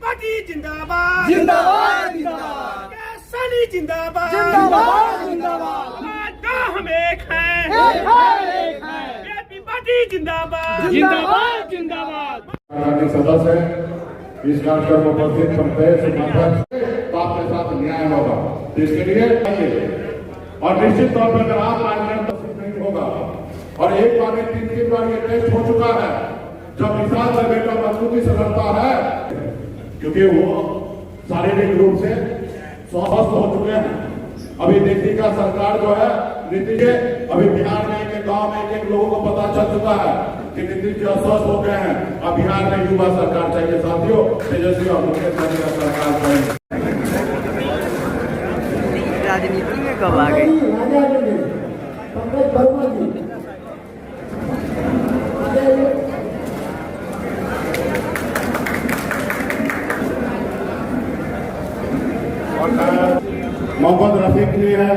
Party जिंदाबाद जिंदाबाद जिंदाबाद, सनी जिंदाबाद जिंदाबाद जिंदाबाद, हम एक हैं पार्टी जिंदाबाद जिंदाबाद जिंदाबाद। सदस्य इस कार्यक्रम में उपस्थित प्रत्येक संगठन आपके साथ न्याय होगा, इसके लिए और निश्चित तौर पर अगर आप राजनीति नहीं होगा और एक बार 3 बार ये टेस्ट हो चुका है, जब विशाल का बेटा मजबूती से लड़ता है, क्योंकि वो शारीरिक रूप से स्वस्थ हो चुके हैं। अभी देखिए का सरकार जो है नीतीश, अभी बिहार में एक गांव में एक लोगों को पता चल चुका है कि नीतीश जी अस्वस्थ हो गए हैं। अब बिहार में युवा सरकार चाहिए साथियों, तेजस्वी और मुकेश सहनी का सरकार चाहिए। राजनीति में कब आ गई? मोहम्मद रफीक जी है,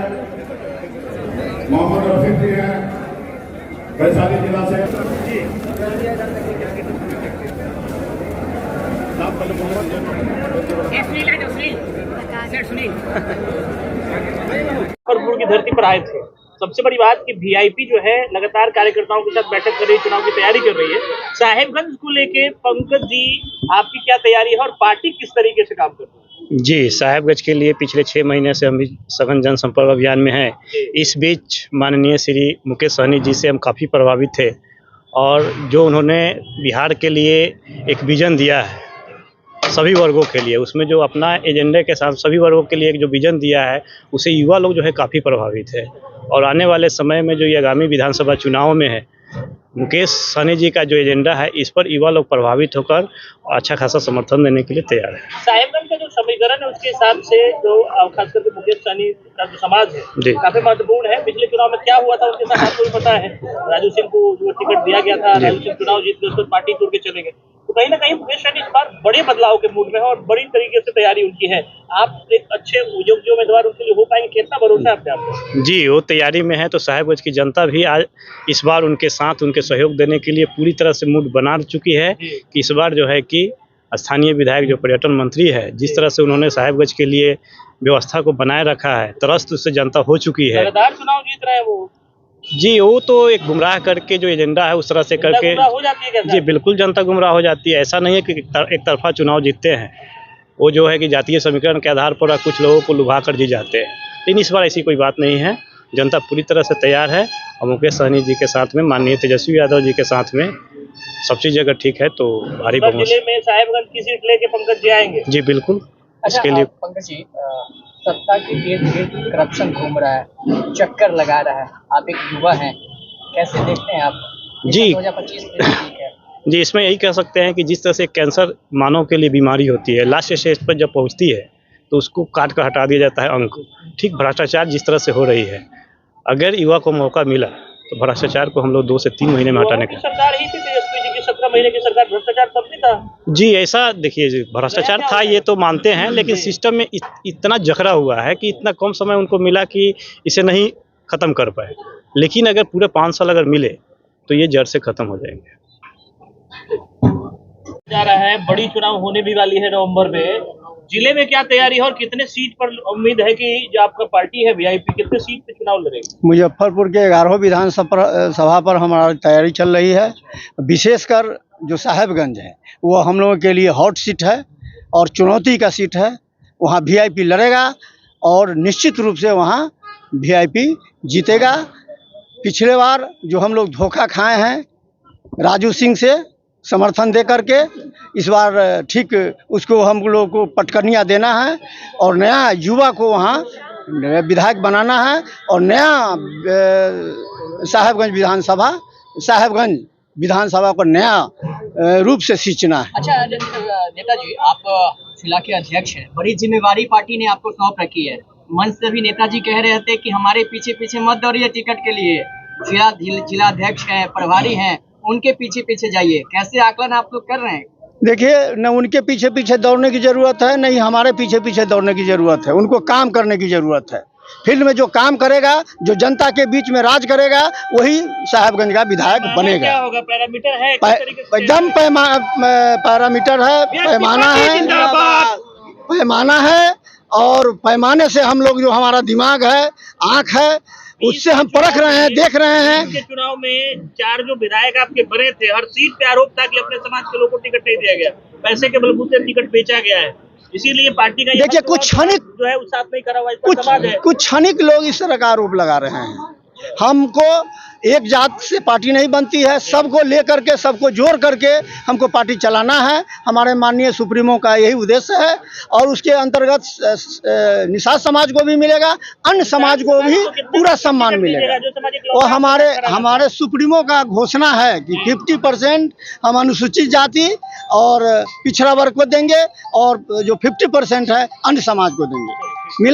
मोहम्मद रफीक जी है वैशाली जिला से। मुजफ्फरपुर की धरती पर आए थे। सबसे बड़ी बात कि वीआईपी जो है लगातार कार्यकर्ताओं के साथ बैठक कर रही है, चुनाव की तैयारी कर रही है। साहेबगंज को लेके पंकज जी आपकी क्या तैयारी है और पार्टी किस तरीके से काम कर रही है? जी, साहेबगंज के लिए पिछले 6 महीने से हम भी सघन जनसंपर्क अभियान में हैं। इस बीच माननीय श्री मुकेश सहनी जी से हम काफ़ी प्रभावित थे और जो उन्होंने बिहार के लिए एक विज़न दिया है सभी वर्गों के लिए, उसमें जो अपना एजेंडे के साथ सभी वर्गों के लिए एक जो विज़न दिया है, उसे युवा लोग जो है काफ़ी प्रभावित है। और आने वाले समय में जो ये आगामी विधानसभा चुनाव में है, मुकेश सहनी जी का जो एजेंडा है, इस पर युवा लोग प्रभावित होकर अच्छा खासा समर्थन देने के लिए तैयार है। साहेबगंज का जो समीकरण है उसके हिसाब से जो खास करके मुकेश सहनी का जो समाज है काफी महत्वपूर्ण है। पिछले चुनाव में क्या हुआ था उनके साथ आपको भी पता है। राजू सिंह को जो टिकट दिया गया था, राजू सिंह चुनाव जीत के उसको पार्टी छोड़ के चले गए। तो कहीं ना कहीं मुकेश सहनी इस बार बड़े बदलाव के मूड में है और बड़ी तरीके से तैयारी उनकी है। आप एक अच्छे योग्य उम्मीदवार उनके लिए हो पाएंगे, कितना भरोसा है आपको? जी, वो तैयारी में है। तो साहेबगंज की जनता भी आज इस बार उनके साथ उनके सहयोग देने के लिए पूरी तरह से मूड बना चुकी है कि इस बार जो है कि स्थानीय विधायक जो पर्यटन मंत्री है, जिस तरह से उन्होंने साहेबगंज के लिए व्यवस्था को बनाए रखा है, त्रस्त उससे जनता हो चुकी है। लगातार चुनाव जीत रहे हैं वो। जी, वो तो एक गुमराह करके जो एजेंडा है उस तरह से करके हो जाती है क्या? जी बिल्कुल, जनता गुमराह हो जाती है। ऐसा नहीं है कि एक तरफा चुनाव जीतते हैं। वो जो है कि जातीय समीकरण के आधार पर कुछ लोगों को लुभा कर जीत जाते हैं, लेकिन इस बार ऐसी कोई बात नहीं है। जनता पूरी तरह से तैयार है और मुकेश सहनी जी के साथ में माननीय तेजस्वी यादव जी के साथ में सब चीज़ अगर ठीक है तो भारी बहुमत जिले में साहेबगंज की सीट लेके पंकज जी आएंगे। जी बिल्कुल। इसके लिए पंकज जी, सत्ता के इर्द गिर्द करप्शन घूम रहा है, चक्कर लगा रहा है। आप एक युवा हैं, कैसे देखते हैं आप? जी 2025 ठीक है जी, इसमें यही कह सकते हैं कि जिस तरह से कैंसर मानव के लिए बीमारी होती है, लास्ट स्टेज पर जब पहुंचती है तो उसको काट कर हटा दिया जाता है अंक। ठीक भ्रष्टाचार जिस तरह से हो रही है, अगर युवा को मौका मिला तो भ्रष्टाचार को हम लोग 2 से 3 महीने में हटाने का। सरकार ही थी तेजस्वी जी की, 17 महीने की सरकार, भ्रष्टाचार तब भी था। जी, ऐसा देखिए जी, भ्रष्टाचार था ये तो मानते हैं, लेकिन सिस्टम में इतना जकड़ा हुआ है कि इतना कम समय उनको मिला कि इसे नहीं खत्म कर पाए। लेकिन अगर पूरे 5 साल अगर मिले तो ये जड़ से खत्म हो जाएंगे। जा रहा है, बड़ी चुनाव होने भी वाली है नवंबर में। जिले में क्या तैयारी है और कितने सीट पर उम्मीद है कि जो आपका पार्टी है वीआईपी, कितने सीट पे चुनाव लड़ेगी? मुजफ्फरपुर के 11 विधानसभा पर हमारी तैयारी चल रही है। विशेषकर जो साहेबगंज है वो हम लोगों के लिए हॉट सीट है और चुनौती का सीट है। वहाँ वीआईपी लड़ेगा और निश्चित रूप से वहाँ वीआईपी जीतेगा। पिछले बार जो हम लोग धोखा खाए हैं राजू सिंह से समर्थन दे करके, इस बार ठीक उसको हम लोग को पटकनियाँ देना है और नया युवा को वहाँ विधायक बनाना है और नया साहेबगंज विधानसभा को नया रूप से सींचना है। अच्छा नेताजी, आप जिला के अध्यक्ष हैं, बड़ी जिम्मेवारी पार्टी ने आपको सौंप रखी है। मंच से भी नेताजी कह रहे थे कि हमारे पीछे पीछे मत दौड़िए टिकट के लिए, जिला अध्यक्ष हैं, प्रभारी हैं, उनके पीछे पीछे जाइए। कैसे आकलन आप लोग कर रहे हैं? देखिए, न उनके पीछे पीछे दौड़ने की ज़रूरत है, नहीं हमारे पीछे पीछे दौड़ने की ज़रूरत है। उनको काम करने की ज़रूरत है। फील्ड में जो काम करेगा, जो जनता के बीच में राज करेगा, वही साहेबगंज का विधायक बनेगा। क्या होगा, पैरामीटर है किस तरीके से? एकदम पैरामीटर है, पैमाना है, पैमाना है। और पैमाने से हम लोग, जो हमारा दिमाग है, आंख है, उससे हम परख रहे हैं, देख रहे हैं। के चुनाव में 4 जो विधायक आपके बने थे, हर सीट पे आरोप था कि अपने समाज के लोगों को टिकट नहीं दिया गया, पैसे के बलबूते टिकट बेचा गया है, इसीलिए पार्टी का देखिए, कुछ क्षणिक जो है उस साथ नहीं करा हुआ इसका समाज है। कुछ क्षणिक लोग इस तरह का आरोप लगा रहे हैं। हमको एक जात से पार्टी नहीं बनती है, सबको लेकर के, सबको जोड़ करके हमको पार्टी चलाना है। हमारे माननीय सुप्रीमो का यही उद्देश्य है और उसके अंतर्गत निषाद समाज को भी मिलेगा, अन्य समाज को भी पूरा सम्मान मिलेगा। और हमारे सुप्रीमो का घोषणा है कि 50% हम अनुसूचित जाति और पिछड़ा वर्ग को देंगे और जो 50% है अन्य समाज को देंगे। मिला।